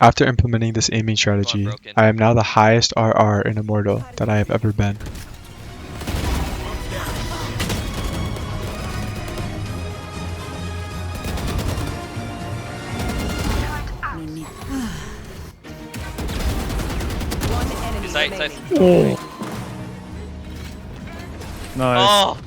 After implementing this aiming strategy, I am now the highest RR in Immortal that I have ever been. Side. Nice. Oh!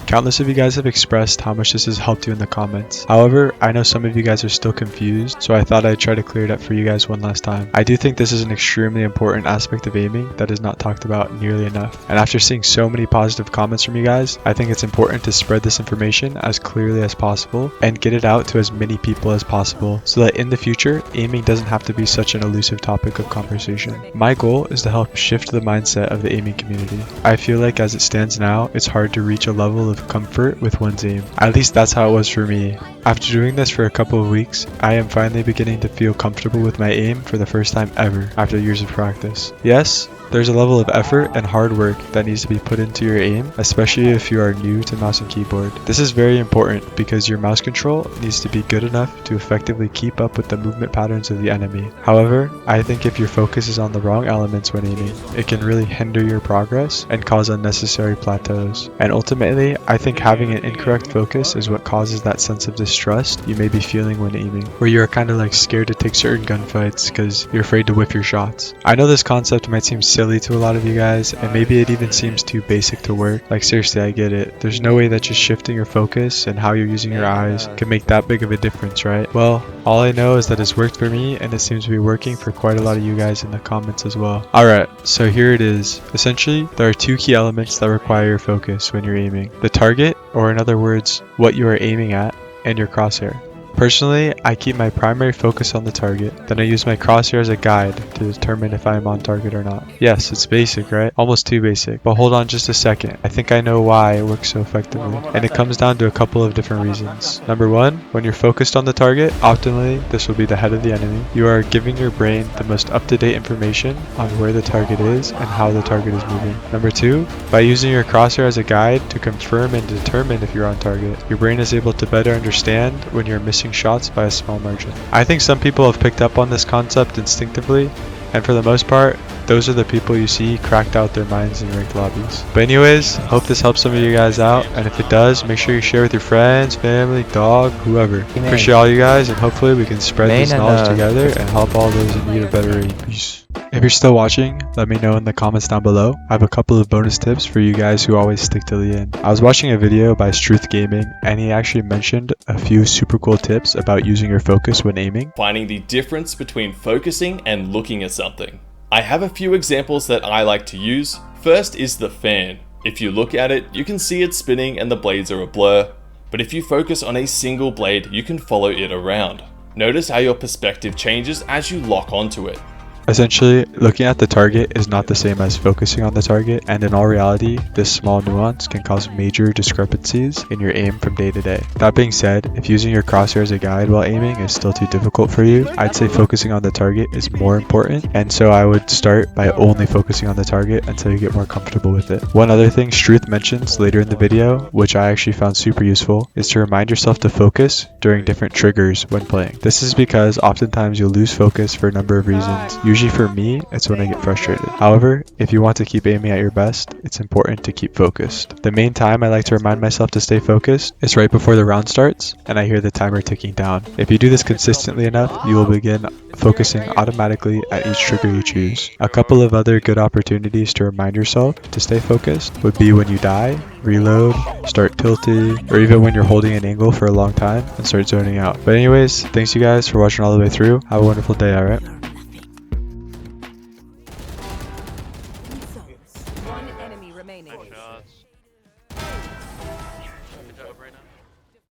Countless of you guys have expressed how much this has helped you in the comments. However, I know some of you guys are still confused, so I thought I'd try to clear it up for you guys one last time. I do think this is an extremely important aspect of aiming that is not talked about nearly enough. And after seeing so many positive comments from you guys, I think it's important to spread this information as clearly as possible and get it out to as many people as possible so that in the future, aiming doesn't have to be such an elusive topic of conversation. My goal is to help shift the mindset of the aiming community. I feel like as it stands now, it's hard to reach a level of comfort with one's aim. At least that's how it was for me. After doing this for a couple of weeks, I am finally beginning to feel comfortable with my aim for the first time ever after years of practice. Yes, there's a level of effort and hard work that needs to be put into your aim, especially if you are new to mouse and keyboard. This is very important because your mouse control needs to be good enough to effectively keep up with the movement patterns of the enemy. However, I think if your focus is on the wrong elements when aiming, it can really hinder your progress and cause unnecessary plateaus. And ultimately, I think having an incorrect focus is what causes that sense of distrust you may be feeling when aiming, where you're kind of like scared to take certain gunfights because you're afraid to whiff your shots. I know this concept might seem silly to a lot of you guys, and maybe it even seems too basic to work. Like seriously, I get it. There's no way that just shifting your focus and how you're using your eyes can make that big of a difference, right? Well, all I know is that it's worked for me, and it seems to be working for quite a lot of you guys in the comments as well. Alright, so here it is. Essentially, there are two key elements that require your focus when you're aiming. The target, or in other words, what you are aiming at, and your crosshair. Personally, I keep my primary focus on the target, then I use my crosshair as a guide to determine if I am on target or not. Yes, it's basic, right? Almost too basic. But hold on just a second. I think I know why it works so effectively. And it comes down to a couple of different reasons. Number one, when you're focused on the target, optimally, this will be the head of the enemy. You are giving your brain the most up-to-date information on where the target is and how the target is moving. Number two, by using your crosshair as a guide to confirm and determine if you're on target, your brain is able to better understand when you're missing shots by a small margin. I think some people have picked up on this concept instinctively, and for the most part, those are the people you see cracked out their minds in ranked lobbies. But anyways, hope this helps some of you guys out, and if it does, make sure you share with your friends, family, dog, whoever. Appreciate all you guys, and hopefully we can spread this knowledge together and help all those in need of better aim. Peace. If you're still watching, let me know in the comments down below. I have a couple of bonus tips for you guys who always stick to the end. I was watching a video by Struth Gaming, and he actually mentioned a few super cool tips about using your focus when aiming. Finding the difference between focusing and looking at something. I have a few examples that I like to use. First is the fan. If you look at it, you can see it spinning and the blades are a blur. But if you focus on a single blade, you can follow it around. Notice how your perspective changes as you lock onto it. Essentially, looking at the target is not the same as focusing on the target, and in all reality, this small nuance can cause major discrepancies in your aim from day to day. That being said, if using your crosshair as a guide while aiming is still too difficult for you, I'd say focusing on the target is more important, and so I would start by only focusing on the target until you get more comfortable with it. One other thing Struth mentions later in the video, which I actually found super useful, is to remind yourself to focus during different triggers when playing. This is because oftentimes you'll lose focus for a number of reasons. Usually for me, it's when I get frustrated. However, if you want to keep aiming at your best, it's important to keep focused. The main time I like to remind myself to stay focused is right before the round starts and I hear the timer ticking down. If you do this consistently enough, you will begin focusing automatically at each trigger you choose. A couple of other good opportunities to remind yourself to stay focused would be when you die, reload, start tilting, or even when you're holding an angle for a long time and start zoning out. But anyways, thanks you guys for watching all the way through. Have a wonderful day, alright? One enemy remaining. Good shots. Good job, Reyna.